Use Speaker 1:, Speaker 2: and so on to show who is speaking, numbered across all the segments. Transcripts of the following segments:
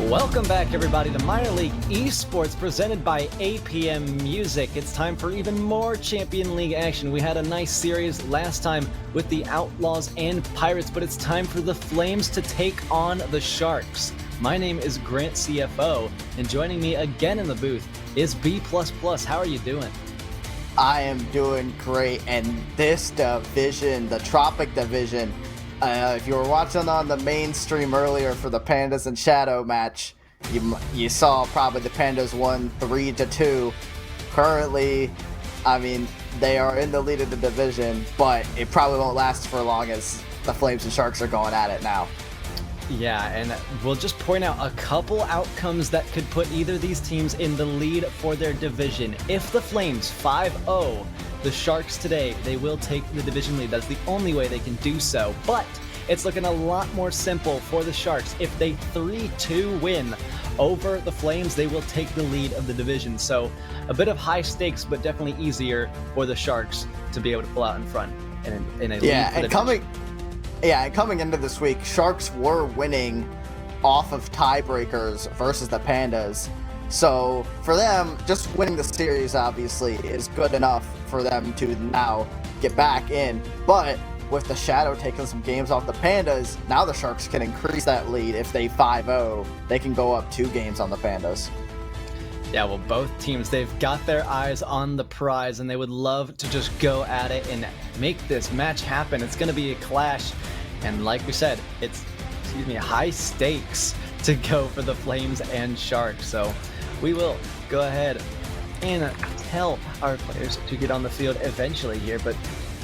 Speaker 1: Welcome back, everybody, to Minor League Esports presented by APM Music. It's time for even more Champion League action. We had a nice series last time with the Outlaws and Pirates, but it's time for the Flames to take on the Sharks. My name is Grant CFO, and joining me again in the booth is B++. How are you doing?
Speaker 2: I am doing great, and this division, the Tropic Division, if you were watching on the main stream earlier for the Pandas and Shadow match, you saw probably the Pandas won 3-2. Currently, I mean, they are in the lead of the division, but it probably won't last for long as the Flames and Sharks are going at it now.
Speaker 1: Yeah, and we'll just point out a couple outcomes that could put either of these teams in the lead for their division. If the Flames 5-0 the Sharks today, they will take the division lead. That's the only way they can do so. But it's looking a lot more simple for the Sharks. If they 3-2 win over the Flames, they will take the lead of the division. So a bit of high stakes, but definitely easier for the Sharks to be able to pull out in front in a lead for the division.
Speaker 2: And coming into this week, Sharks were winning off of tiebreakers versus the Pandas. So for them, just winning the series obviously is good enough for them to now get back in. But with the Shadow taking some games off the Pandas, now the Sharks can increase that lead. If they 5-0, they can go up 2 games on the Pandas.
Speaker 1: Yeah, well, both teams, they've got their eyes on the prize, and they would love to just go at it and make this match happen. It's going to be a clash, and like we said, it's, high stakes to go for the Flames and Sharks. So we will go ahead and tell our players to get on the field eventually here, but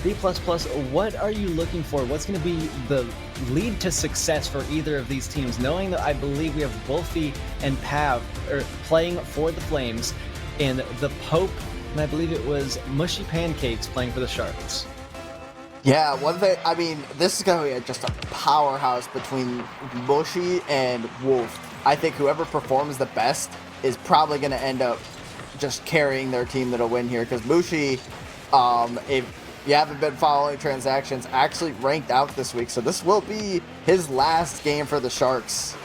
Speaker 1: B++, what are you looking for? What's going to be the lead to success for either of these teams, knowing that I believe we have Wolfie and Pav playing for the Flames, and the Pope, and I believe it was Mushy Pancakes playing for the Sharks?
Speaker 2: Yeah, this is going to be just a powerhouse between Mushy and Wolf. I think whoever performs the best is probably going to end up just carrying their team that'll win here, because Mushy, if you haven't been following transactions, actually ranked out this week, so this will be his last game for the Sharks.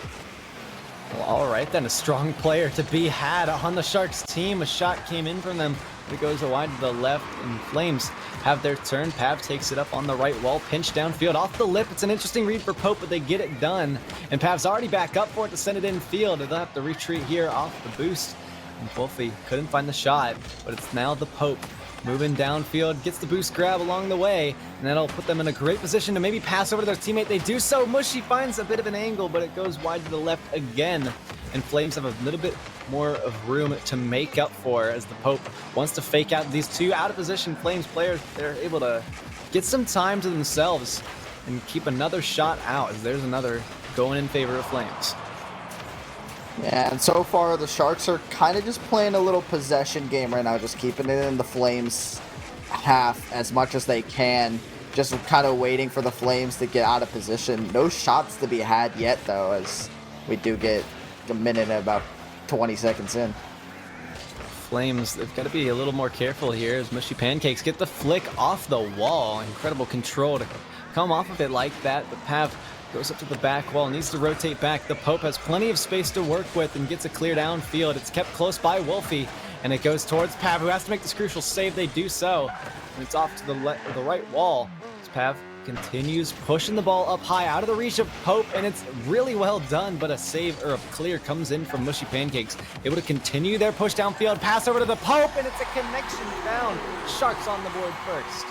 Speaker 1: Well, all right then, a strong player to be had on the Sharks team. A shot came in from them, but it goes wide to the left, and Flames have their turn. Pav takes it up on the right wall, pinch downfield off the lip. It's an interesting read for Pope, but they get it done, and Pav's already back up for it to send it in field. They'll have to retreat here off the boost, and Wolfie couldn't find the shot, but it's now the Pope moving downfield, gets the boost grab along the way, and that'll put them in a great position to maybe pass over to their teammate. They do so. Mushy finds a bit of an angle, but it goes wide to the left again, and Flames have a little bit more of room to make up for as the Pope wants to fake out these two out of position Flames players. They're able to get some time to themselves and keep another shot out, as there's another going in favor of Flames.
Speaker 2: Yeah, and so far the Sharks are kind of just playing a little possession game right now, just keeping it in the Flames half as much as they can, just kind of waiting for the Flames to get out of position. No shots to be had yet, though, as we do get a minute and about 20 seconds in.
Speaker 1: Flames, they've got to be a little more careful here as Mushy Pancakes get the flick off the wall. Incredible control to come off of it like that, but Pav goes up to the back wall, needs to rotate back. The Pope has plenty of space to work with and gets a clear downfield. It's kept close by Wolfie, and it goes towards Pav, who has to make this crucial save. They do so, and it's off to the right wall. As Pav continues pushing the ball up high out of the reach of Pope, and it's really well done, but a save or a clear comes in from Mushy Pancakes. Able to continue their push downfield, pass over to the Pope, and it's a connection found. Sharks on the board first.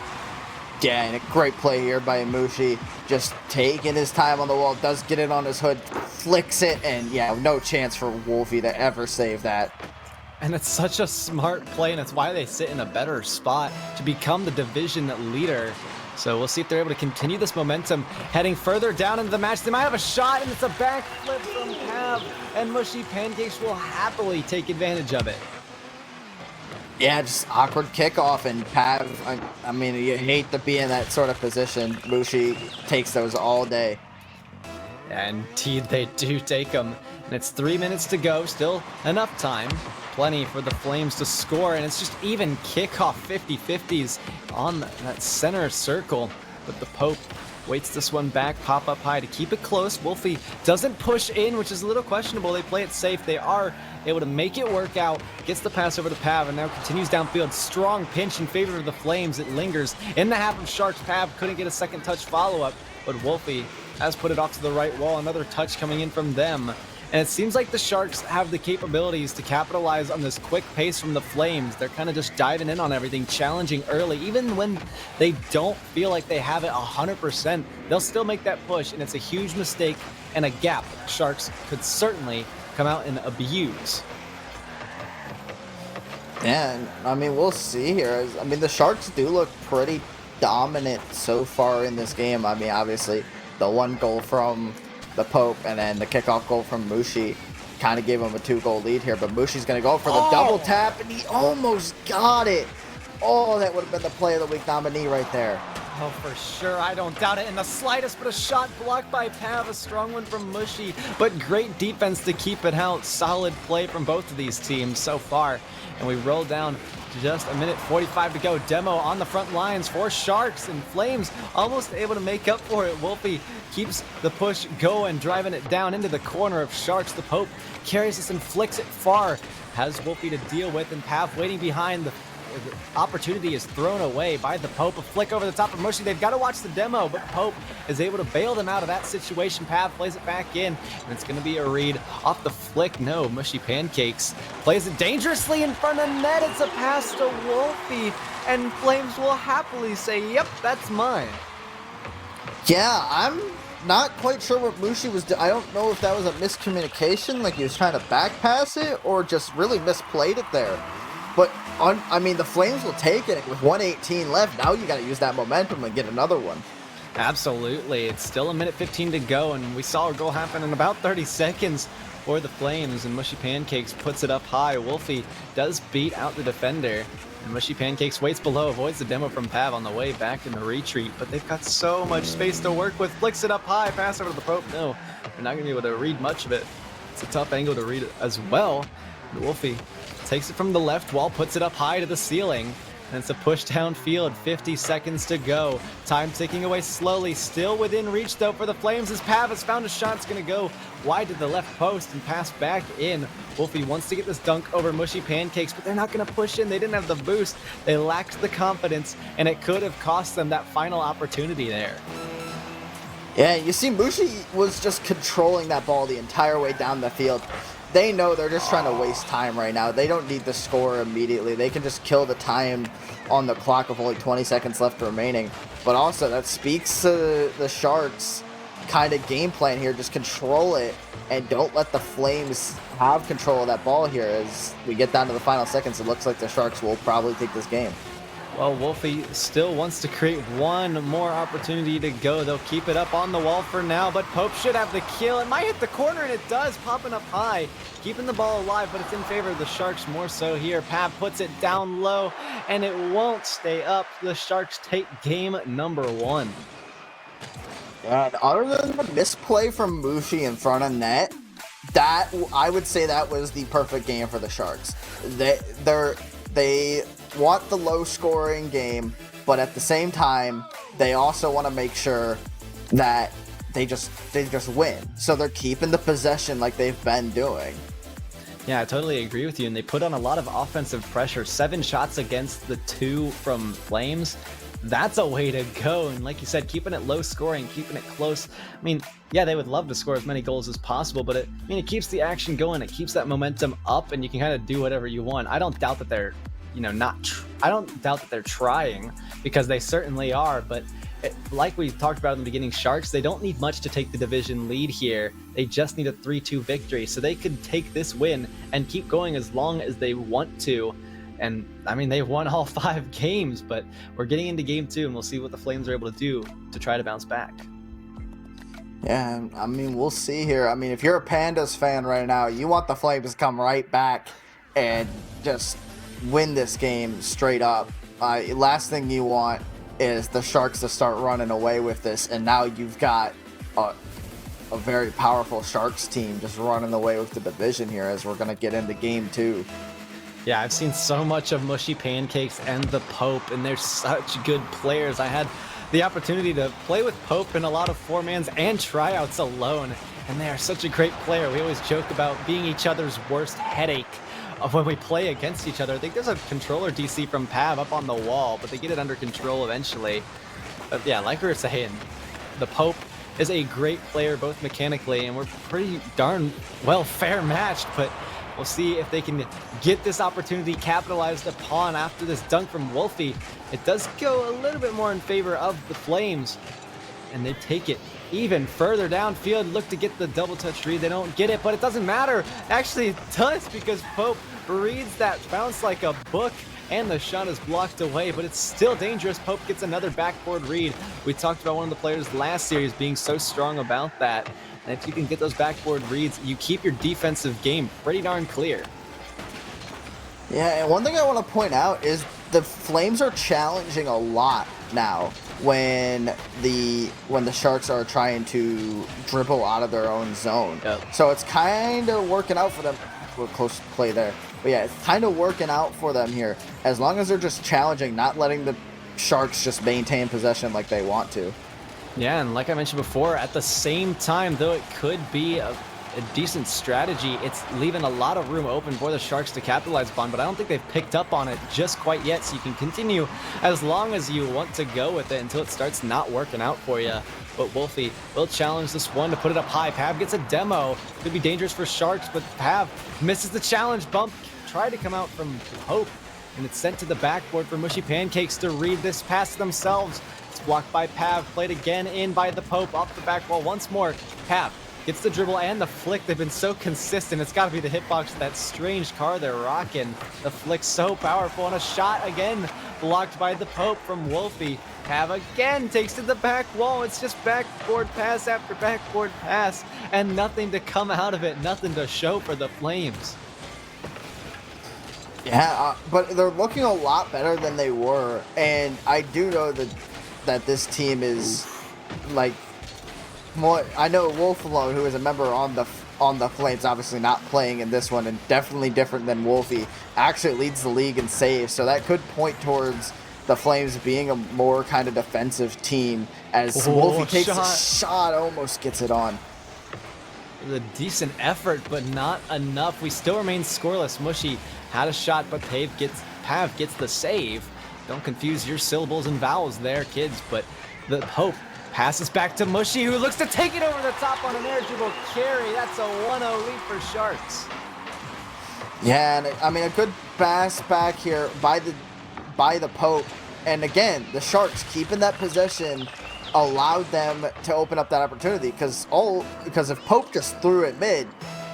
Speaker 2: Yeah, and a great play here by Mushy, just taking his time on the wall, does get it on his hood, flicks it, and yeah, no chance for Wolfie to ever save that.
Speaker 1: And it's such a smart play, and it's why they sit in a better spot to become the division leader. So we'll see if they're able to continue this momentum heading further down into the match. They might have a shot, and it's a backflip from Pav, and Mushy Pancakes will happily take advantage of it.
Speaker 2: Yeah, just awkward kickoff, and Pav, I mean, you hate to be in that sort of position. Mushy takes those all day.
Speaker 1: And indeed, they do take them. And it's 3 minutes to go, still enough time. Plenty for the Flames to score, and it's just even kickoff 50-50s on that center circle. But the Pope waits this one back, pop up high to keep it close. Wolfie doesn't push in, which is a little questionable. They play it safe. They are able to make it work out. Gets the pass over to Pav and now continues downfield. Strong pinch in favor of the Flames. It lingers in the half of Sharks. Pav couldn't get a second touch follow-up, but Wolfie has put it off to the right wall. Another touch coming in from them. And it seems like the Sharks have the capabilities to capitalize on this quick pace from the Flames. They're kind of just diving in on everything, challenging early. Even when they don't feel like they have it 100%, they'll still make that push, and it's a huge mistake and a gap the Sharks could certainly come out and abuse.
Speaker 2: Yeah, I mean, we'll see here. I mean, the Sharks do look pretty dominant so far in this game. I mean, obviously, the one goal from the Pope and then the kickoff goal from Mushi kind of gave him a 2-goal lead here, but Mushi's going to go for the double tap, and he almost got it. Oh, that would have been the play of the week nominee right there.
Speaker 1: Oh, for sure. I don't doubt it in the slightest, but a shot blocked by Pav, a strong one from Mushi, but great defense to keep it out. Solid play from both of these teams so far, and we roll down to just a minute 45 to go. Demo on the front lines for Sharks, and Flames almost able to make up for it. Wolfie keeps the push going, driving it down into the corner of Sharks. The Pope carries this and flicks it far. Has Wolfie to deal with, and Pav waiting behind. The opportunity is thrown away by the Pope. A flick over the top of Mushi. They've got to watch the demo, but Pope is able to bail them out of that situation. Pav plays it back in, and it's going to be a read off the flick. No, Mushy Pancakes plays it dangerously in front of net. It's a pass to Wolfie, and Flames will happily say, yep, that's mine.
Speaker 2: Yeah, I'm not quite sure what Mushi was doing. I don't know if that was a miscommunication, like he was trying to back pass it, or just really misplayed it there. But, I mean, the Flames will take it with 1:18 left. Now you got to use that momentum and get another one.
Speaker 1: Absolutely. It's still a minute 15 to go, and we saw a goal happen in about 30 seconds for the Flames, and Mushy Pancakes puts it up high. Wolfie does beat out the defender, and Mushy Pancakes waits below, avoids the demo from Pav on the way back in the retreat, but they've got so much space to work with. Flicks it up high, pass over to the Pope. No, they're not going to be able to read much of it. It's a tough angle to read as well. And Wolfie takes it from the left wall, puts it up high to the ceiling, and it's a push downfield. 50 seconds to go. Time ticking away slowly. Still within reach, though, for the Flames as Pav has found a shot. It's going to go wide to the left post and pass back in. Wolfie wants to get this dunk over Mushy Pancakes, but they're not going to push in. They didn't have the boost. They lacked the confidence, and it could have cost them that final opportunity there.
Speaker 2: Yeah, you see, Mushi was just controlling that ball the entire way down the field. They know they're just trying to waste time right now. They don't need the score immediately. They can just kill the time on the clock with only 20 seconds left remaining. But also, that speaks to the Sharks' kind of game plan here. Just control it and don't let the Flames have control of that ball here. As we get down to the final seconds, it looks like the Sharks will probably take this game.
Speaker 1: Well, Wolfie still wants to create one more opportunity to go. They'll keep it up on the wall for now, but Pope should have the kill. It might hit the corner, and it does, popping up high, keeping the ball alive, but it's in favor of the Sharks more so here. Pav puts it down low, and it won't stay up. The Sharks take game number 1.
Speaker 2: And other than the misplay from Mushi in front of net, that I would say that was the perfect game for the Sharks. They want the low-scoring game, but at the same time, they also want to make sure that they just win. So they're keeping the possession like they've been doing.
Speaker 1: Yeah, I totally agree with you. And they put on a lot of offensive pressure. 7 shots against the 2 from Flames. That's a way to go. And like you said, keeping it low scoring, keeping it close. I mean, yeah, they would love to score as many goals as possible, but it keeps the action going. It keeps that momentum up, and you can kind of do whatever you want. I don't doubt that they're I don't doubt that they're trying, because they certainly are, but like we talked about in the beginning, Sharks, they don't need much to take the division lead here. They just need a 3-2 victory, so they could take this win and keep going as long as they want to. And I mean, they've won all 5 games, but we're getting into game 2, and we'll see what the Flames are able to do to try to bounce back.
Speaker 2: Yeah, I mean, we'll see here. I mean, if you're a Pandas fan right now, you want the Flames to come right back and just win this game straight up. Last thing you want is the Sharks to start running away with this, and now you've got a very powerful Sharks team just running away with the division here as we're going to get into game 2.
Speaker 1: Yeah, I've seen so much of Mushy Pancakes and the Pope, and they're such good players. I had the opportunity to play with Pope in a lot of four-mans and tryouts alone. And they are such a great player. We always joke about being each other's worst headache of when we play against each other. I think there's a controller DC from Pav up on the wall, but they get it under control eventually. But yeah, like we were saying, the Pope is a great player both mechanically, and we're pretty darn well fair matched, but we'll see if they can get this opportunity capitalized upon after this dunk from Wolfie. It does go a little bit more in favor of the Flames, and they take it even further downfield. Look to get the double touch read. They don't get it, but it doesn't matter. Actually, it does, because Pope reads that bounce like a book, and the shot is blocked away, but it's still dangerous. Pope gets another backboard read. We talked about one of the players last series being so strong about that. And if you can get those backboard reads, you keep your defensive game pretty darn clear.
Speaker 2: Yeah, and one thing I want to point out is the Flames are challenging a lot now when the Sharks are trying to dribble out of their own zone.
Speaker 1: Yep.
Speaker 2: So it's kind of working out for them. We're close to play there. But yeah, it's kind of working out for them here. As long as they're just challenging, not letting the Sharks just maintain possession like they want to.
Speaker 1: Yeah, and like I mentioned before, at the same time, though it could be a decent strategy, it's leaving a lot of room open for the Sharks to capitalize upon, but I don't think they've picked up on it just quite yet, so you can continue as long as you want to go with it until it starts not working out for you. But Wolfie will challenge this one to put it up high. Pav gets a demo. Could be dangerous for Sharks, but Pav misses the challenge bump. Tried to come out from Hope, and it's sent to the backboard for Mushy Pancakes to read this pass themselves. It's blocked by Pav, played again in by the Pope, off the back wall once more. Pav gets the dribble and the flick. They've been so consistent. It's got to be the hitbox of that strange car they're rocking. The flick so powerful, and a shot again blocked by the Pope from Wolfie. Pav again takes to the back wall. It's just backboard pass after backboard pass, and nothing to come out of it, nothing to show for the Flames.
Speaker 2: Yeah, but they're looking a lot better than they were, and I do know that this team is like more. I know Wolf alone, who is a member on the Flames, obviously not playing in this one, and definitely different than Wolfie, actually leads the league in saves, so that could point towards the Flames being a more kind of defensive team, as Wolfie takes a shot, almost gets it on.
Speaker 1: A decent effort, but not enough. We still remain scoreless. Mushy had a shot, but Pav gets the save. Don't confuse your syllables and vowels there, kids, but the Pope passes back to Mushy, who looks to take it over the top on an air dribble carry. That's a 1-0 lead for Sharks.
Speaker 2: Yeah, and I mean, a good pass back here by the Pope. And again, the Sharks keeping that possession allowed them to open up that opportunity, because if Pope just threw it mid,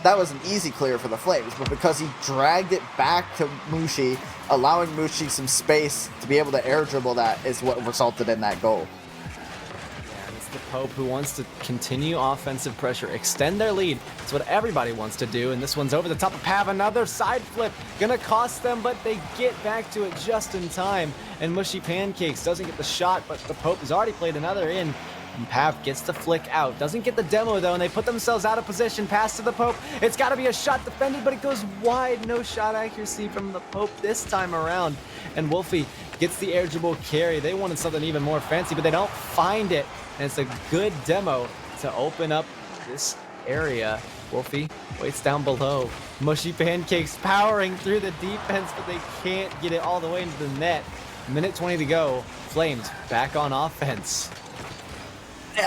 Speaker 2: that was an easy clear for the Flames, but because he dragged it back to Mushi, allowing Mushi some space to be able to air dribble, that is what resulted in that goal.
Speaker 1: Yeah, it's the Pope who wants to continue offensive pressure, extend their lead. It's what everybody wants to do, and this one's over the top of Pav. Another side flip, gonna cost them, but they get back to it just in time. And Mushy Pancakes doesn't get the shot, but the Pope has already played another in. And Pav gets the flick out. Doesn't get the demo, though, and they put themselves out of position. Pass to the Pope. It's got to be a shot defended, but it goes wide. No shot accuracy from the Pope this time around. And Wolfie gets the air dribble carry. They wanted something even more fancy, but they don't find it. And it's a good demo to open up this area. Wolfie waits down below. Mushy Pancakes powering through the defense, but they can't get it all the way into the net. Minute 20 to go. Flames back on offense.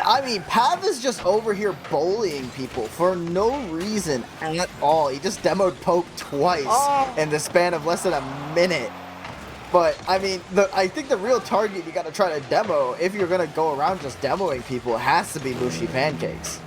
Speaker 2: I mean, Pav is just over here bullying people for no reason at all. He just demoed Pope twice in the span of less than a minute. But, I mean, I think the real target you got to try to demo, if you're going to go around just demoing people, has to be Mushy Pancakes.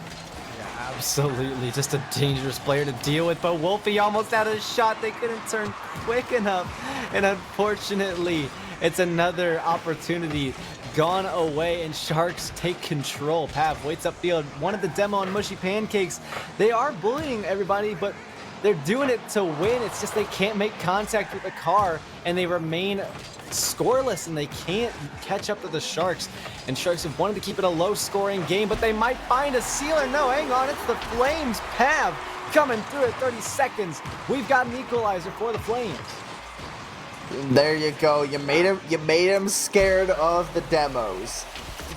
Speaker 1: Yeah, absolutely. Just a dangerous player to deal with. But Wolfie almost had a shot. They couldn't turn quick enough. And unfortunately, it's another opportunity gone away, and Sharks take control. Pav waits upfield, wanted the demo on Mushy Pancakes. They are bullying everybody, but they're doing it to win. It's just they can't make contact with the car, and they remain scoreless, and they can't catch up to the Sharks. And Sharks have wanted to keep it a low-scoring game, but they might find a sealer. No, hang on, it's the Flames. Pav coming through at 30 seconds. We've got an equalizer for the Flames.
Speaker 2: There you go. You made him scared of the demos.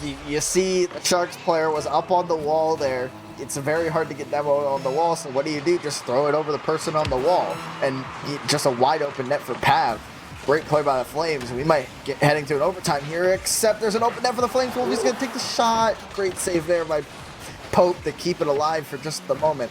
Speaker 2: you see the Sharks player was up on the wall there. It's very hard to get demo on the wall, so what do? Just throw it over the person on the wall, and just a wide open net for Pav. Great play by the Flames. We might get heading to an overtime here, except there's an open net for the Flames. Wolfie's going to take the shot. Great save there by Pope to keep it alive for just the moment.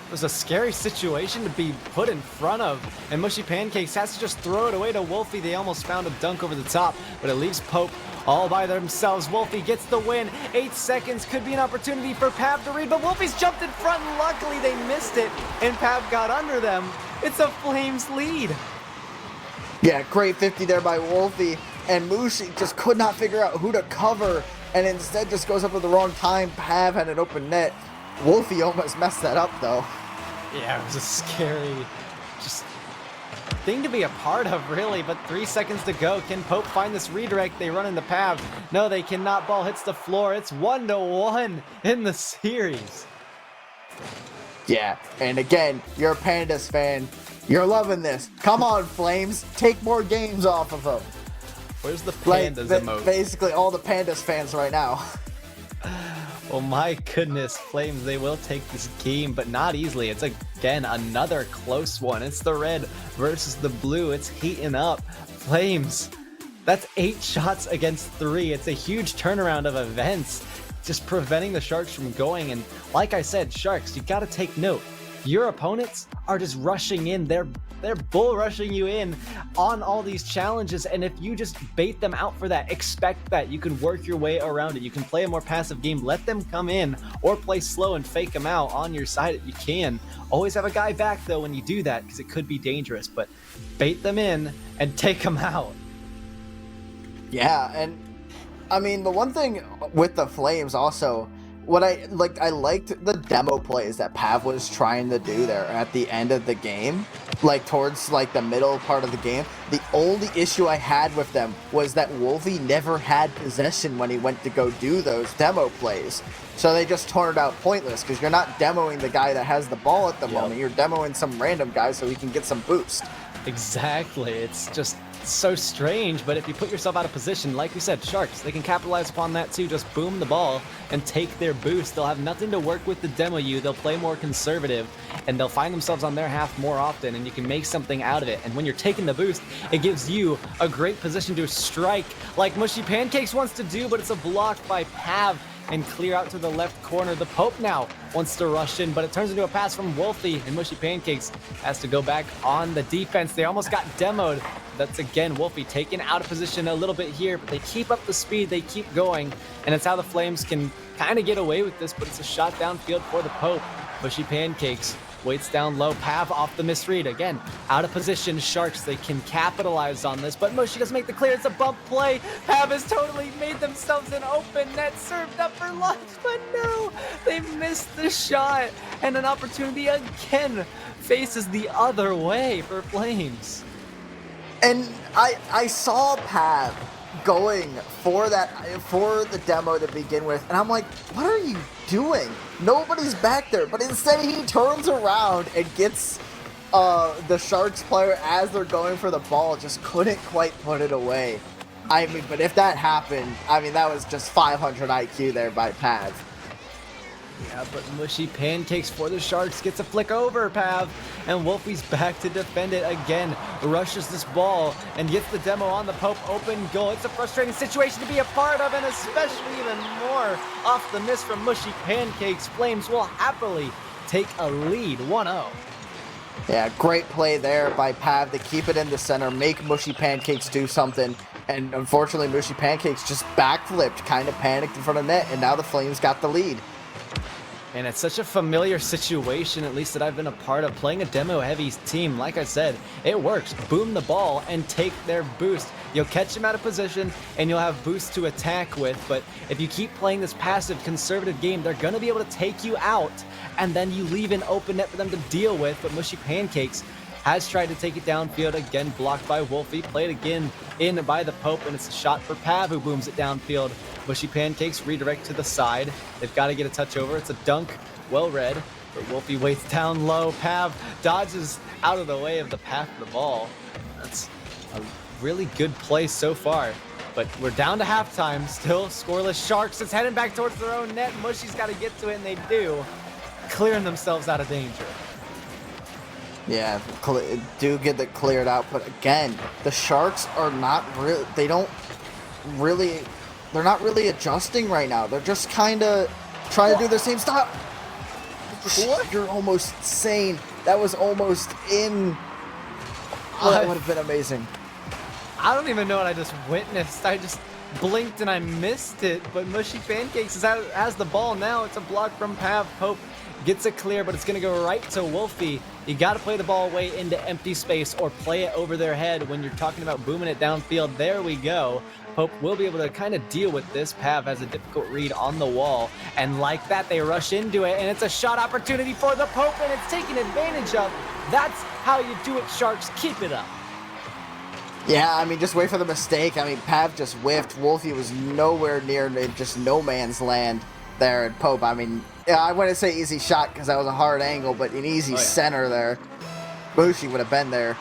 Speaker 1: It was a scary situation to be put in front of, and Mushy Pancakes has to just throw it away to Wolfie. They almost found a dunk over the top, but it leaves Pope all by themselves. Wolfie gets the win. 8 seconds could be an opportunity for Pav to read, but Wolfie's jumped in front, and luckily they missed it, and Pav got under them. It's a Flames lead.
Speaker 2: Yeah, great 50 there by Wolfie, and Mushy just could not figure out who to cover, and instead just goes up at the wrong time. Pav had an open net. Wolfie almost messed that up, though.
Speaker 1: Yeah, it was a scary just thing to be a part of, really, but 3 seconds to go. Can Pope find this redirect? They run into Pav. No, they cannot. Ball hits the floor. It's 1-1 in the series.
Speaker 2: Yeah, and again, you're a Pandas fan. You're loving this. Come on, Flames. Take more games off of them.
Speaker 1: Where's the Pandas emote?
Speaker 2: Basically all the Pandas fans right now.
Speaker 1: Oh my goodness, Flames, they will take this game, but not easily. It's again another close one. It's the red versus the blue. It's heating up. Flames, that's 8 shots against 3. It's a huge turnaround of events, just preventing the Sharks from going. And like I said, Sharks, you got to take note. Your opponents are just rushing in. They're bull rushing you in on all these challenges, and if you just bait them out for that, expect that you can work your way around it. You can play a more passive game, let them come in, or play slow and fake them out on your side if you can. Always have a guy back though when you do that, because it could be dangerous, but bait them in and take them out.
Speaker 2: Yeah, and I mean, the one thing with the Flames also, what I liked the demo plays that Pav was trying to do there at the end of the game, like towards like the middle part of the game. The only issue I had with them was that Wolfie never had possession when he went to go do those demo plays. So they just turned out pointless, because you're not demoing the guy that has the ball at the moment. You're demoing some random guy so he can get some boost.
Speaker 1: Exactly. It's just so strange, but if you put yourself out of position, like we said, Sharks, they can capitalize upon that too. Just boom the ball and take their boost. They'll have nothing to work with the demo you. They'll play more conservative, and they'll find themselves on their half more often, and you can make something out of it. And when you're taking the boost, it gives you a great position to strike like Mushy Pancakes wants to do, but it's a block by Pav and clear out to the left corner. The Pope now wants to rush in, but it turns into a pass from Wolfie, and Mushy Pancakes has to go back on the defense. They almost got demoed. That's again Wolfie taken out of position a little bit here, but they keep up the speed, they keep going, and it's how the Flames can kind of get away with this, but it's a shot downfield for the Pope. Mushy Pancakes waits down low. Pav off the misread. Again, out of position. Sharks, they can capitalize on this, but Mushy doesn't make the clear. It's a bump play. Pav has totally made themselves an open net, served up for lunch, but no, they missed the shot, and an opportunity again faces the other way for Flames.
Speaker 2: And I saw Pav going for the demo to begin with, and I'm like, what are you doing? Nobody's back there, but instead he turns around and gets the Sharks player as they're going for the ball. Just couldn't quite put it away. I mean, but if that happened, I mean, that was just 500 IQ there by Pav.
Speaker 1: Yeah, but Mushy Pancakes for the Sharks gets a flick over Pav, and Wolfie's back to defend it again. Rushes this ball and gets the demo on the Pope. Open goal. It's a frustrating situation to be a part of, and especially even more off the miss from Mushy Pancakes. Flames will happily take a lead 1-0.
Speaker 2: Yeah, great play there by Pav to keep it in the center, make Mushy Pancakes do something. And unfortunately, Mushy Pancakes just backflipped, kind of panicked in front of net, and now the Flames got the lead.
Speaker 1: And it's such a familiar situation, at least that I've been a part of, playing a demo-heavy team. Like I said, it works. Boom the ball and take their boost. You'll catch them out of position, and you'll have boosts to attack with. But if you keep playing this passive, conservative game, they're going to be able to take you out, and then you leave an open net for them to deal with. But Mushy Pancakes has tried to take it downfield, again blocked by Wolfie, played again in by the Pope, and it's a shot for Pav, who booms it downfield. Mushy Pancakes redirect to the side. They've got to get a touch over. It's a dunk, well read, but Wolfie waits down low. Pav dodges out of the way of the path of the ball. That's a really good play so far. But we're down to halftime, still scoreless. Sharks is heading back towards their own net. Mushy's got to get to it, and they do, clearing themselves out of danger.
Speaker 2: Yeah, do get it cleared out, but again, the Sharks are not really, they're not really adjusting right now. They're just kind of trying to do the same stuff. What? You're almost insane. That was almost in. Oh, that would have been amazing.
Speaker 1: I don't even know what I just witnessed. I just blinked and I missed it, but Mushy Pancakes has the ball now. It's a block from Pav. Pope gets it clear, but it's going to go right to Wolfie. You got to play the ball away into empty space or play it over their head when you're talking about booming it downfield. There we go. Pope will be able to kind of deal with this. Pav has a difficult read on the wall, and like that, they rush into it, and it's a shot opportunity for the Pope, and it's taken advantage of. That's how you do it, Sharks. Keep it up.
Speaker 2: Yeah, I mean, just wait for the mistake. I mean, Pav just whiffed. Wolfie was nowhere near just no man's land there at Pope. I mean, yeah, I wouldn't say easy shot because that was a hard angle, but an easy center there. Bushi would have been there.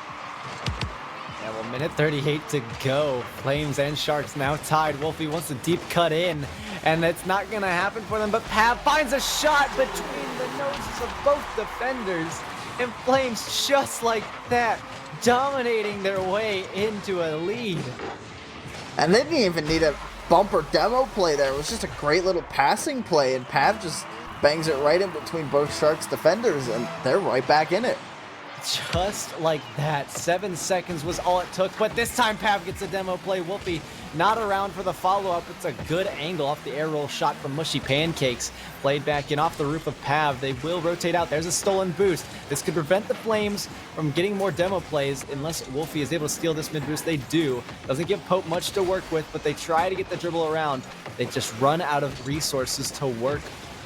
Speaker 1: Yeah, well, minute 38 to go. Flames and Sharks now tied. Wolfie wants a deep cut in, and it's not going to happen for them, but Pav finds a shot between the noses of both defenders, and Flames just like that, dominating their way into a lead.
Speaker 2: And they didn't even need a bumper demo play there. It was just a great little passing play, and Pav just bangs it right in between both Sharks defenders, and they're right back in it.
Speaker 1: Just like that. 7 seconds was all it took, but this time Pav gets a demo play. Wolfie not around for the follow-up. It's a good angle off the air roll shot from Mushy Pancakes. Played back in off the roof of Pav. They will rotate out. There's a stolen boost. This could prevent the Flames from getting more demo plays unless Wolfie is able to steal this mid boost. They do. Doesn't give Pope much to work with, but they try to get the dribble around. They just run out of resources to work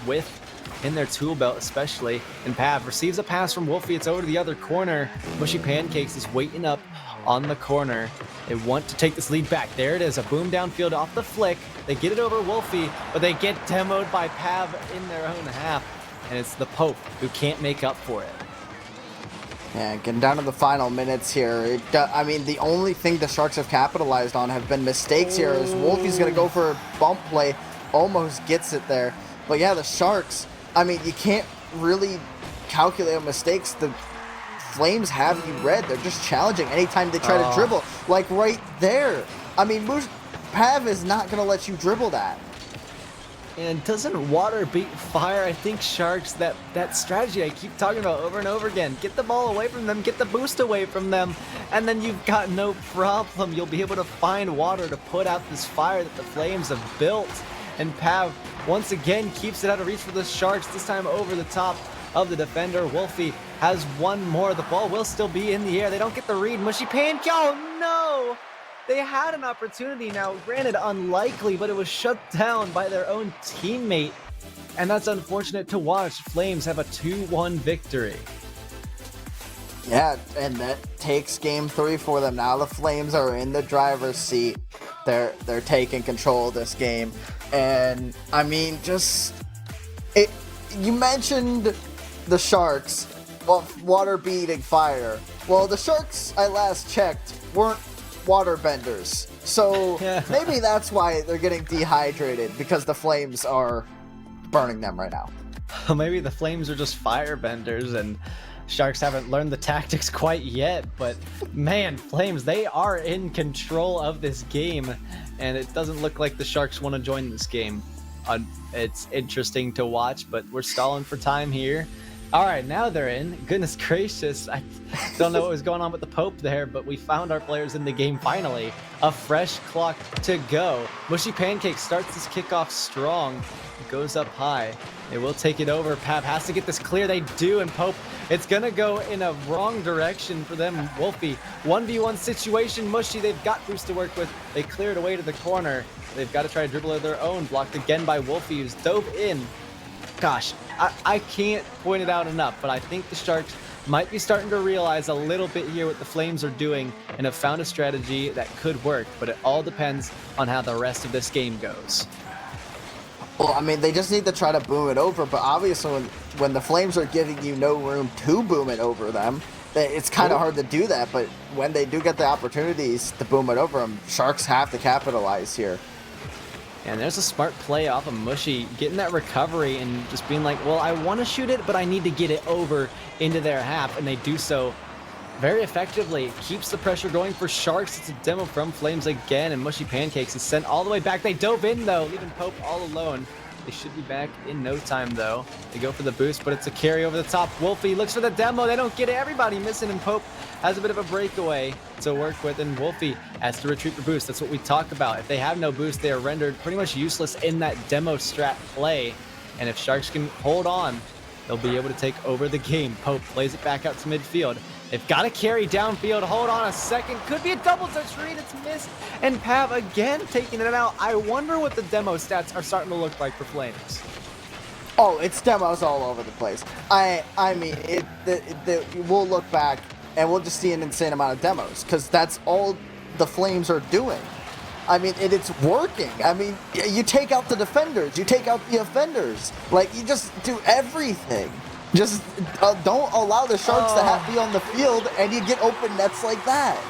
Speaker 1: with in their tool belt especially. And Pav receives a pass from Wolfie. It's over to the other corner. Mushy Pancakes is waiting up on the corner. They want to take this lead back. There it is, a boom downfield off the flick. They get it over Wolfie, but they get demoed by Pav in their own half. And it's the Pope who can't make up for it.
Speaker 2: Yeah, getting down to the final minutes here. I mean, the only thing the Sharks have capitalized on have been mistakes here. As Wolfie's going to go for a bump play, almost gets it there. But yeah, the Sharks, I mean, you can't really calculate on mistakes. The Flames have you read. They're just challenging anytime they try to dribble. Like right there. I mean, Pav is not going to let you dribble that.
Speaker 1: And doesn't water beat fire? I think Sharks, that strategy I keep talking about over and over again. Get the ball away from them, get the boost away from them, and then you've got no problem. You'll be able to find water to put out this fire that the Flames have built. And Pav once again keeps it out of reach for the Sharks, this time over the top of the defender. Wolfie has one more. The ball will still be in the air. They don't get the read. Mushy Pancake, oh no! They had an opportunity now, granted unlikely, but it was shut down by their own teammate. And that's unfortunate to watch. Flames have a 2-1 victory.
Speaker 2: Yeah, and that takes game 3 for them. Now the Flames are in the driver's seat. They're taking control of this game. And I mean, you mentioned the Sharks, well, water beating fire. Well, the Sharks, I last checked, weren't water benders. So maybe that's why they're getting dehydrated, because the Flames are burning them right now.
Speaker 1: Maybe the Flames are just firebenders and Sharks haven't learned the tactics quite yet, but man, Flames, they are in control of this game, and it doesn't look like the Sharks want to join this game. It's interesting to watch, but we're stalling for time here. All right, now they're in. Goodness gracious. I don't know what was going on with the Pope there, but we found our players in the game finally. A fresh clock to go. Mushy Pancake starts this kickoff strong. Goes up high. They will take it over. Pav has to get this clear. They do, and Pope, it's going to go in a wrong direction for them. Wolfie, 1v1 situation. Mushy, they've got boost to work with. They clear it away to the corner. They've got to try to dribble of their own. Blocked again by Wolfie, who's dove in. Gosh, I can't point it out enough, but I think the Sharks might be starting to realize a little bit here what the Flames are doing and have found a strategy that could work, but it all depends on how the rest of this game goes.
Speaker 2: Well, I mean, they just need to try to boom it over, but obviously when the Flames are giving you no room to boom it over them, It's kind of hard to do that, but when they do get the opportunities to boom it over them, Sharks have to capitalize here.
Speaker 1: And there's a smart play off of Mushy, getting that recovery and just being like, well, I want to shoot it, but I need to get it over into their half, and they do so very effectively. It keeps the pressure going for Sharks. It's a demo from Flames again, and Mushy Pancakes is sent all the way back. They dove in, though, leaving Pope all alone. They should be back in no time, though. They go for the boost, but it's a carry over the top. Wolfie looks for the demo. They don't get it. Everybody missing, and Pope has a bit of a breakaway to work with, and Wolfie has to retreat for boost. That's what we talk about. If they have no boost, they are rendered pretty much useless in that demo strat play. And if Sharks can hold on, they'll be able to take over the game. Pope plays it back out to midfield. They've got to carry downfield. Hold on a second. Could be a double touch read. It's missed. And Pav again taking it out. I wonder what the demo stats are starting to look like for Flames.
Speaker 2: Oh, it's demos all over the place. I mean, we'll look back and we'll just see an insane amount of demos because that's all the Flames are doing. I mean, it's working. I mean, you take out the defenders. You take out the offenders. Like, you just do everything. Just don't allow the Sharks to be on the field, and you get open nets like that.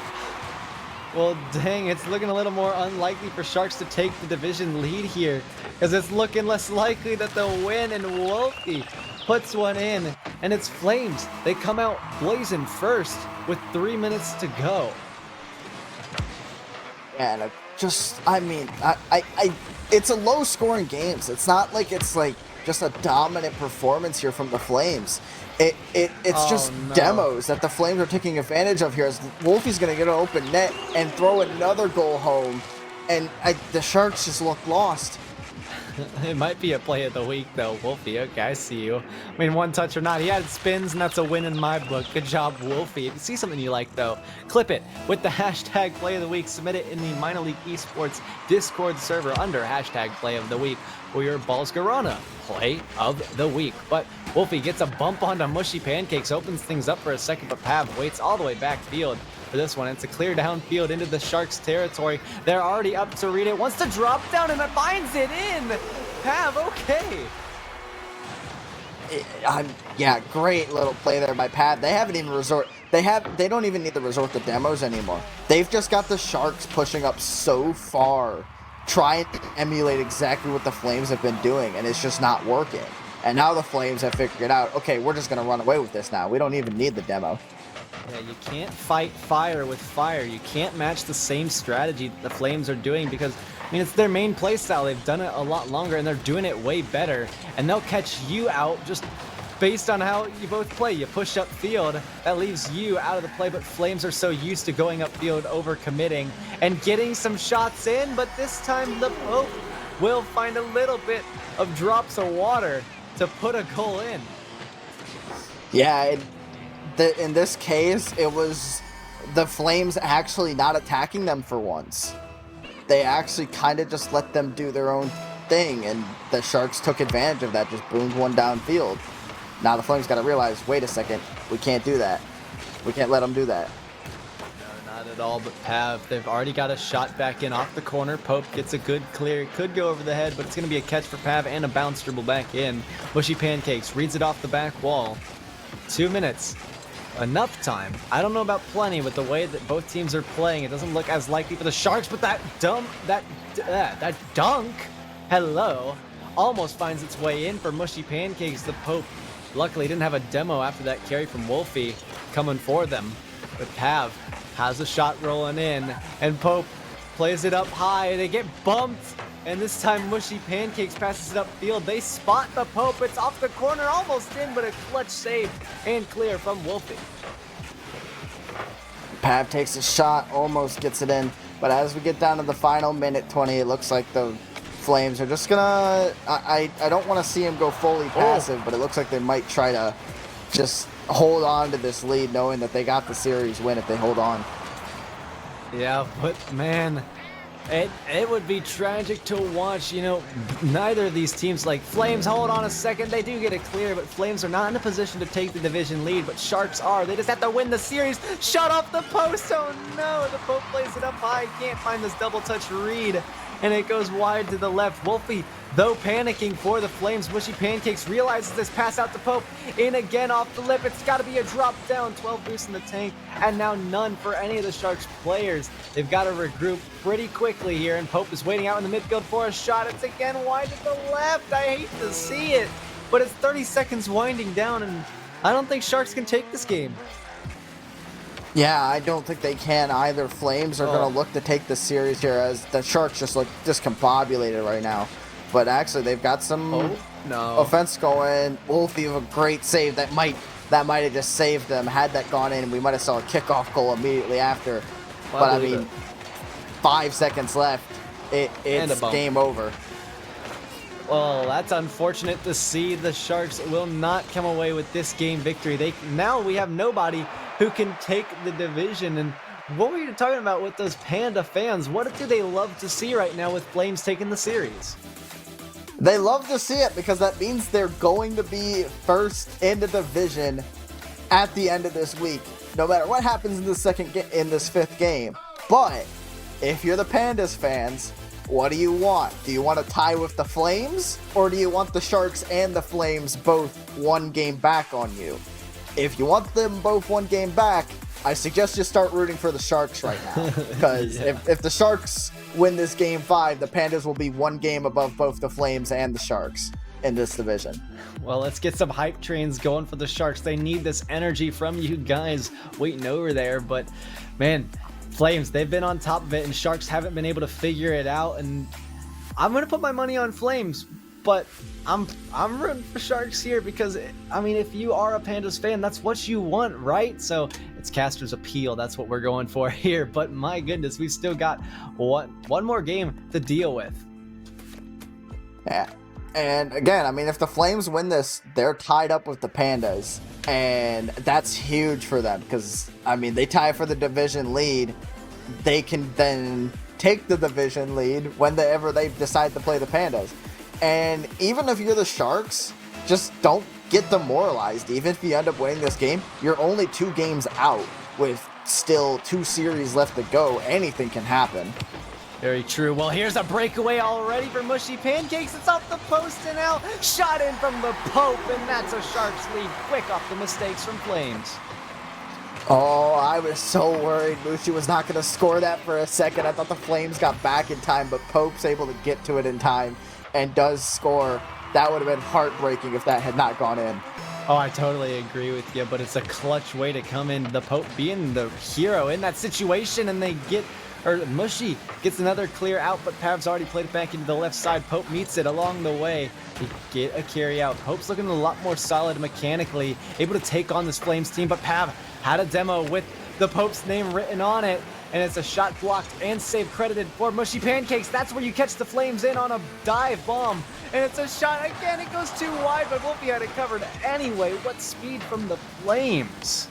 Speaker 1: Well, dang, it's looking a little more unlikely for Sharks to take the division lead here, because it's looking less likely that they'll win, and Wolfie puts one in, and it's Flames. They come out blazing first with 3 minutes to go.
Speaker 2: Yeah, and I mean, it's a low-scoring game. It's not like it's like just a dominant performance here from the Flames. It's just demos that the Flames are taking advantage of here, as Wolfie's going to get an open net and throw another goal home, and the Sharks just look lost.
Speaker 1: It might be a play of the week, though. Wolfie, okay, I see you. I mean, one touch or not, he had spins, and that's a win in my book. Good job, Wolfie. If you see something you like, though, clip it with the hashtag play of the week. Submit it in the Minor League Esports Discord server under hashtag play of the week for your Balsgarona play of the week. But Wolfie gets a bump onto Mushy Pancakes, opens things up for a second, but Pav waits all the way backfield for this one. It's a clear downfield into the Sharks territory. They're already up to read it. Wants to drop down and it finds it in. Pav, okay.
Speaker 2: Yeah, great little play there by Pav. They haven't even they don't even need to resort to demos anymore. They've just got the Sharks pushing up so far, trying to emulate exactly what the Flames have been doing, and it's just not working. And now the Flames have figured it out. Okay, we're just gonna run away with this now. We don't even need the demo.
Speaker 1: Yeah, you can't fight fire with fire. You can't match the same strategy that the Flames are doing because, I mean, it's their main play style. They've done it a lot longer, and they're doing it way better. And they'll catch you out just based on how you both play. You push up field, that leaves you out of the play, but Flames are so used to going upfield, over-committing, and getting some shots in, but this time the Pope will find a little bit of drops of water to put a goal in.
Speaker 2: Yeah, in this case, it was the Flames actually not attacking them for once. They actually kind of just let them do their own thing, and the Sharks took advantage of that, just boomed one downfield. Now the Flames got to realize, wait a second, we can't do that. We can't let them do that.
Speaker 1: No, not at all, but Pav, they've already got a shot back in off the corner. Pope gets a good clear. It could go over the head, but it's going to be a catch for Pav and a bounce dribble back in. Mushy Pancakes reads it off the back wall. 2 minutes. Enough time. I don't know about plenty with the way that both teams are playing. It doesn't look as likely for the Sharks, but that dunk, hello, almost finds its way in for Mushy Pancakes. The Pope luckily didn't have a demo after that carry from Wolfie coming for them. But Pav has a shot rolling in, and Pope plays it up high. They get bumped, and this time Mushy Pancakes passes it upfield. They spot the Pope. It's off the corner, almost in, but a clutch save and clear from Wolfie.
Speaker 2: Pav takes a shot, almost gets it in, but as we get down to the final minute 20, it looks like the Flames are just gonna, I don't want to see him go fully passive, but it looks like they might try to just hold on to this lead, knowing that they got the series win if they hold on.
Speaker 1: Yeah, but man, it would be tragic to watch. You know, neither of these teams, like Flames, hold on a second, they do get it clear, but Flames are not in a position to take the division lead, but Sharks are. They just have to win the series. Shut off the post. Oh no, the Pope plays it up high, can't find this double touch read, and it goes wide to the left. Wolfie, though panicking for the Flames, Mushy Pancakes realizes this pass out to Pope. In again off the lip. It's got to be a drop down. 12 boosts in the tank, and now none for any of the Sharks players. They've got to regroup pretty quickly here, and Pope is waiting out in the midfield for a shot. It's again wide to the left. I hate to see it, but it's 30 seconds winding down, and I don't think Sharks can take this game.
Speaker 2: Yeah, I don't think they can either. Flames are going to look to take the series here as the Sharks just look discombobulated right now. But actually, they've got some offense going. Wolfie with a great save that might have just saved them. Had that gone in, we might have saw a kickoff goal immediately after. But I mean, 5 seconds left. It's game over.
Speaker 1: Well, that's unfortunate to see. The Sharks will not come away with this game victory. Now we have nobody who can take the division. And what were you talking about with those Panda fans? What do they love to see right now with Flames taking the series?
Speaker 2: They love to see it because that means they're going to be first in the division at the end of this week, no matter what happens in this fifth game. But if you're the Pandas fans, what do you want? Do you want to tie with the Flames, or do you want the Sharks and the Flames both one game back on you? If you want them both one game back, I suggest you start rooting for the Sharks right now. Because if the Sharks win this game 5, the Pandas will be one game above both the Flames and the Sharks in this division.
Speaker 1: Well, let's get some hype trains going for the Sharks. They need this energy from you guys waiting over there. But, man, Flames, they've been on top of it, and Sharks haven't been able to figure it out. And I'm going to put my money on Flames. But I'm rooting for Sharks here because, I mean, if you are a Pandas fan, that's what you want, right? So it's Caster's appeal. That's what we're going for here. But my goodness, we've still got one more game to deal with.
Speaker 2: Yeah. And again, I mean, if the Flames win this, they're tied up with the Pandas. And that's huge for them because, I mean, they tie for the division lead. They can then take the division lead whenever they decide to play the Pandas. And even if you're the Sharks, just don't get demoralized. Even if you end up winning this game, you're only 2 games out with still 2 series left to go. Anything can happen.
Speaker 1: Very true. Well, here's a breakaway already for Mushy Pancakes. It's off the post and out. Shot in from the Pope, and that's a Sharks lead. Quick off the mistakes from Flames.
Speaker 2: Oh, I was so worried Mushy was not going to score that for a second. I thought the Flames got back in time, but Pope's able to get to it in time and does score. That would have been heartbreaking if that had not gone in.
Speaker 1: Oh, I totally agree with you, but it's a clutch way to come in. The Pope being the hero in that situation, and Mushy gets another clear out, but Pav's already played it back into the left side. Pope meets it along the way to get a carry out. Pope's looking a lot more solid mechanically, able to take on this Flames team, but Pav had a demo with the Pope's name written on it. And it's a shot blocked and save credited for Mushy Pancakes. That's where you catch the Flames in on a dive bomb. And it's a shot again. It goes too wide, but Wolfie had it covered anyway. What speed from the Flames.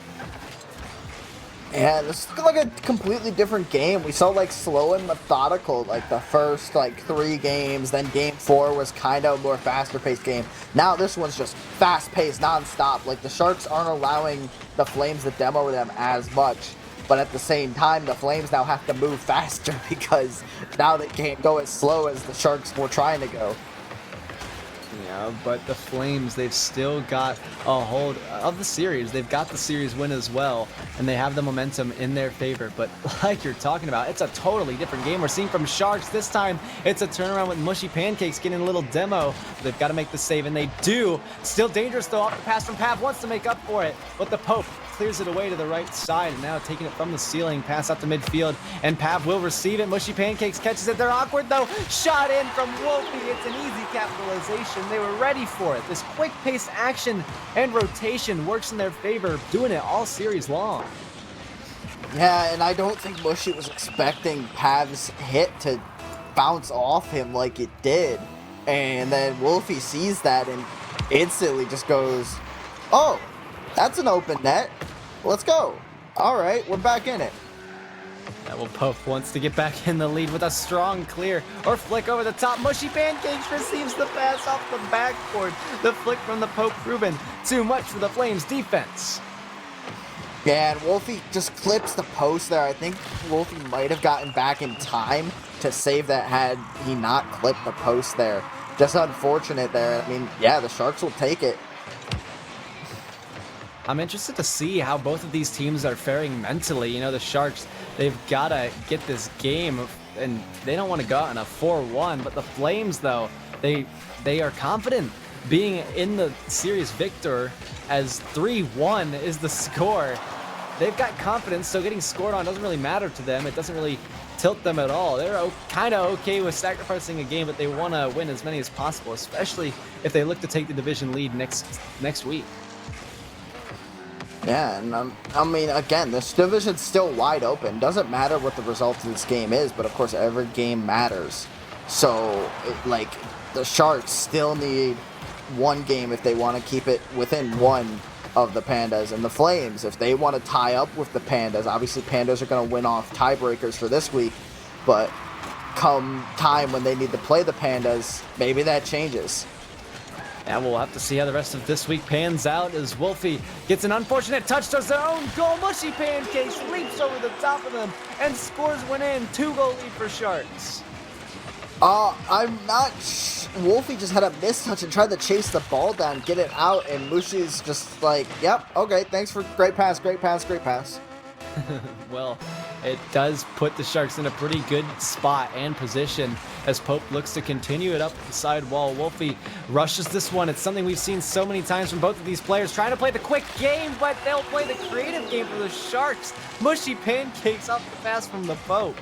Speaker 2: Yeah, this looked like a completely different game. We saw like slow and methodical like the first like 3 games. Then game 4 was kind of a more faster paced game. Now this one's just fast paced, nonstop. Like the Sharks aren't allowing the Flames to demo them as much. But at the same time, the Flames now have to move faster because now they can't go as slow as the Sharks were trying to go.
Speaker 1: Yeah, but the Flames, they've still got a hold of the series. They've got the series win as well, and they have the momentum in their favor. But like you're talking about, it's a totally different game we're seeing from Sharks. This time, it's a turnaround with Mushy Pancakes getting a little demo. They've got to make the save, and they do. Still dangerous, though, off the pass from Pav. Wants to make up for it, but the Pope clears it away to the right side, and now taking it from the ceiling, pass out to midfield, and Pav will receive it. Mushy Pancakes catches it. They're awkward, though. Shot in from Wolfie. It's an easy capitalization. They were ready for it. This quick-paced action and rotation works in their favor, doing it all series long.
Speaker 2: Yeah, and I don't think Mushy was expecting Pav's hit to bounce off him like it did. And then Wolfie sees that and instantly just goes, oh, that's an open net. Let's go. All right, we're back in it.
Speaker 1: That will Pope wants to get back in the lead with a strong clear or flick over the top. Mushy Pancakes receives the pass off the backboard. The flick from the Pope Ruben. Too much for the Flames defense.
Speaker 2: Yeah, and Wolfie just clips the post there. I think Wolfie might have gotten back in time to save that had he not clipped the post there. Just unfortunate there. I mean, yeah, the Sharks will take it.
Speaker 1: I'm interested to see how both of these teams are faring mentally. You know, the Sharks, they've got to get this game, and they don't want to go out in a 4-1. But the Flames, though, they are confident being in the series victor, as 3-1 is the score. They've got confidence, so getting scored on doesn't really matter to them. It doesn't really tilt them at all. They're kind of okay with sacrificing a game, but they want to win as many as possible, especially if they look to take the division lead next week.
Speaker 2: Yeah, and I mean, again, this division's still wide open. Doesn't matter what the result of this game is, but of course, every game matters. So, like, the Sharks still need one game if they want to keep it within one of the Pandas. And the Flames, if they want to tie up with the Pandas, obviously Pandas are going to win off tiebreakers for this week, but come time when they need to play the Pandas, maybe that changes.
Speaker 1: Yeah, we'll have to see how the rest of this week pans out as Wolfie gets an unfortunate touch, does their own goal. Mushy Pancakes leaps over the top of them and scores one in. 2-goal lead for Sharks.
Speaker 2: I'm not. Wolfie just had a mistouch and tried to chase the ball down, get it out, and Mushi's just like, yep, okay, thanks for great pass, great pass, great pass.
Speaker 1: Well, it does put the Sharks in a pretty good spot and position as Pope looks to continue it up the side wall. Wolfie rushes this one. It's something we've seen so many times from both of these players, trying to play the quick game, but they'll play the creative game for the Sharks. Mushy Pancakes off the pass from the Pope.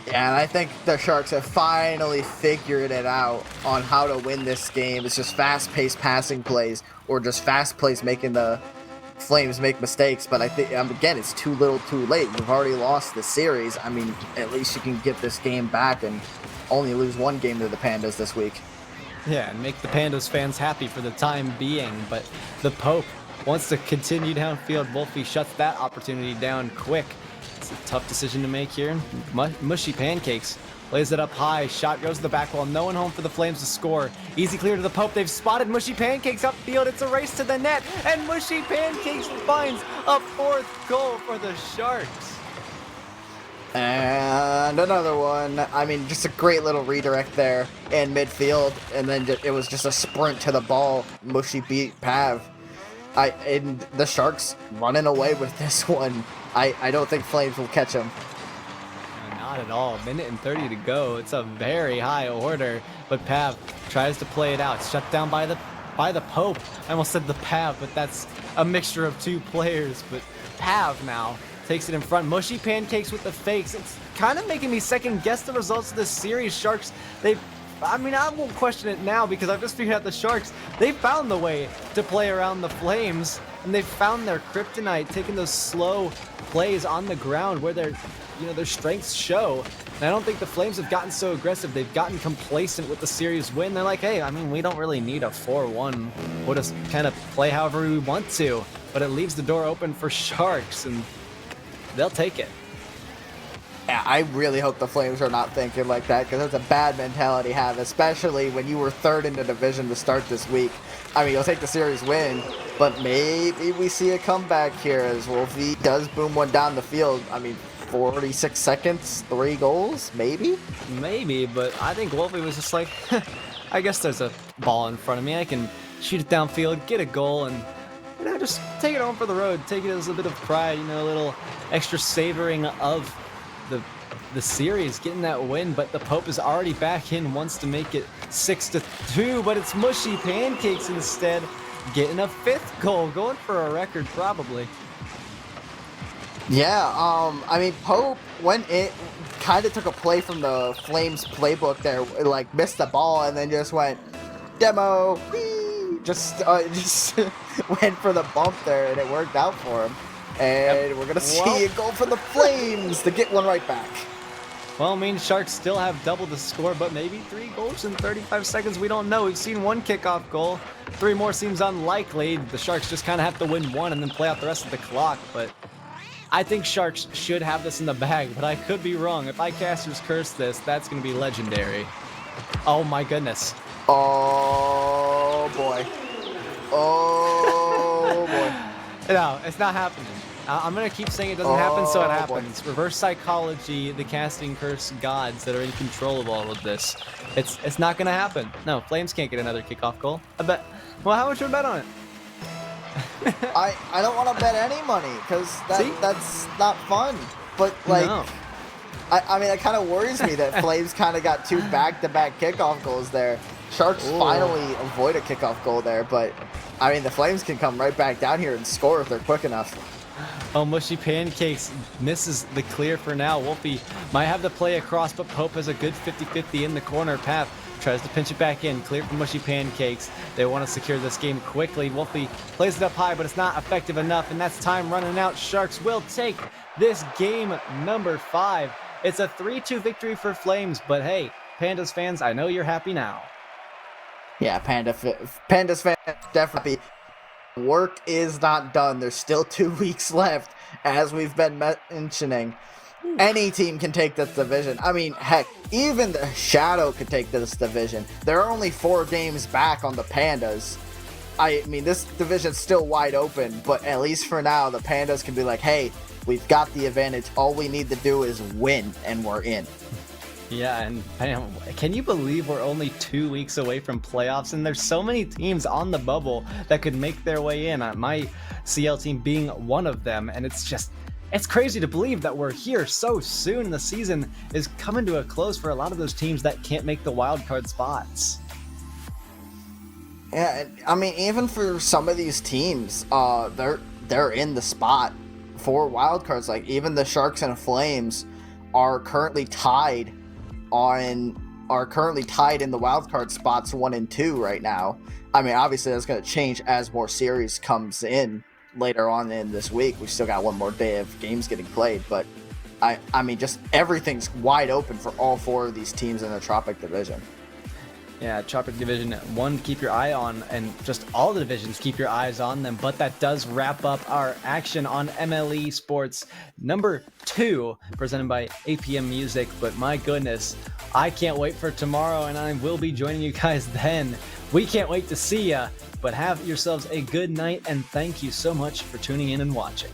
Speaker 2: Yeah, and I think the Sharks have finally figured it out on how to win this game. It's just fast-paced passing plays or just fast plays making the Flames make mistakes. But I think, again, it's too little too late. You've already lost the series. I mean, at least you can get this game back and only lose one game to the Pandas this week.
Speaker 1: Yeah, and make the Pandas fans happy for the time being. But the Pope wants to continue downfield. Wolfie shuts that opportunity down quick. It's a tough decision to make here. Mushy Pancakes lays it up high. Shot goes to the back wall. No one home for the Flames to score. Easy clear to the Pope. They've spotted Mushy Pancakes upfield. It's a race to the net. And Mushy Pancakes finds a 4th goal for the Sharks.
Speaker 2: And another one. I mean, just a great little redirect there in midfield. And then it was just a sprint to the ball. Mushy beat Pav. And the Sharks running away with this one. I don't think Flames will catch him.
Speaker 1: Not at all. Minute and 30 to go. It's a very high order, but Pav tries to play it out. Shut down by the Pope. I almost said the Pav, but that's a mixture of two players. But Pav now takes it in front. Mushy Pancakes with the fakes. It's kind of making me second guess the results of this series. Sharks, I won't question it now because I've just figured out the Sharks, they found the way to play around the Flames, and they found their kryptonite, taking those slow plays on the ground where their strengths show. And I don't think the Flames have gotten so aggressive. They've gotten complacent with the series win. They're like, hey, I mean, we don't really need a 4-1. We'll just kind of play however we want to. But it leaves the door open for Sharks, and they'll take it.
Speaker 2: Yeah, I really hope the Flames are not thinking like that, because that's a bad mentality to have, especially when you were third in the division to start this week. I mean, you'll take the series win, but maybe we see a comeback here as Wolfie does boom one down the field. I mean, 46 seconds, 3 goals, maybe?
Speaker 1: Maybe, but I think Wolfie was just like, I guess there's a ball in front of me. I can shoot it downfield, get a goal, and just take it home for the road. Take it as a bit of pride, a little extra savoring of the series, getting that win. But the Pope is already back in, wants to make it 6-2, but it's Mushy Pancakes instead, getting a 5th goal, going for a record probably.
Speaker 2: Yeah, I mean, Pope went in, kind of took a play from the Flames playbook there, like missed the ball and then just went demo, whee! Just went for the bump there, and it worked out for him. And we're gonna see a goal for the Flames to get one right back.
Speaker 1: Well, I mean, Sharks still have double the score, but maybe 3 goals in 35 seconds. We don't know. We've seen 1 kickoff goal. 3 more seems unlikely. The Sharks just kind of have to win 1 and then play out the rest of the clock. But I think Sharks should have this in the bag, but I could be wrong. If iCasters curse this, that's going to be legendary. Oh my goodness.
Speaker 2: Oh boy. Oh boy.
Speaker 1: No, it's not happening. I'm gonna keep saying it doesn't happen, so it
Speaker 2: Oh, boy.
Speaker 1: happens. Reverse psychology, the casting curse gods that are in control of all of this. It's not gonna happen. No, Flames can't get another kickoff goal. I bet. Well, how much would you bet on it?
Speaker 2: I don't want to bet any money because
Speaker 1: See?
Speaker 2: that's not fun. But like,
Speaker 1: No.
Speaker 2: I mean, it kind of worries me that Flames kind of got two back-to-back kickoff goals there. Sharks
Speaker 1: Ooh.
Speaker 2: finally avoid a kickoff goal there, but I mean, the Flames can come right back down here and score if they're quick enough.
Speaker 1: Oh, Mushy Pancakes misses the clear for now. Wolfie might have the play across, but Pope has a good 50-50 in the corner. Path tries to pinch it back in. Clear for Mushy Pancakes. They want to secure this game quickly. Wolfie plays it up high, but it's not effective enough, and that's time running out. Sharks will take this game number 5. It's a 3-2 victory for Flames, but hey, Pandas fans, I know you're happy now.
Speaker 2: Yeah, Pandas fans definitely. Work is not done. There's still 2 weeks left, as we've been mentioning. Any team can take this division. I mean, heck, even the Shadow could take this division. There are only 4 games back on the Pandas. I mean, this division's still wide open, but at least for now, the Pandas can be like, hey, we've got the advantage. All we need to do is win, and we're in.
Speaker 1: Yeah, and can you believe we're only 2 weeks away from playoffs, and there's so many teams on the bubble that could make their way in, my CL team being one of them, and it's crazy to believe that we're here so soon. The season is coming to a close for a lot of those teams that can't make the wildcard spots.
Speaker 2: Yeah, I mean, even for some of these teams, they're in the spot for wildcards. Like, even the Sharks and Flames are currently tied in the wildcard spots 1 and 2 right now. I mean, obviously that's going to change as more series comes in later on in this week. We still got 1 more day of games getting played, but I mean, just everything's wide open for all 4 of these teams in the Tropic Division.
Speaker 1: Yeah, Tropic Division 1, keep your eye on, and just all the divisions, keep your eyes on them. But that does wrap up our action on MLE Sports number 2, presented by APM Music. But my goodness, I can't wait for tomorrow, and I will be joining you guys then. We can't wait to see ya, but have yourselves a good night, and thank you so much for tuning in and watching.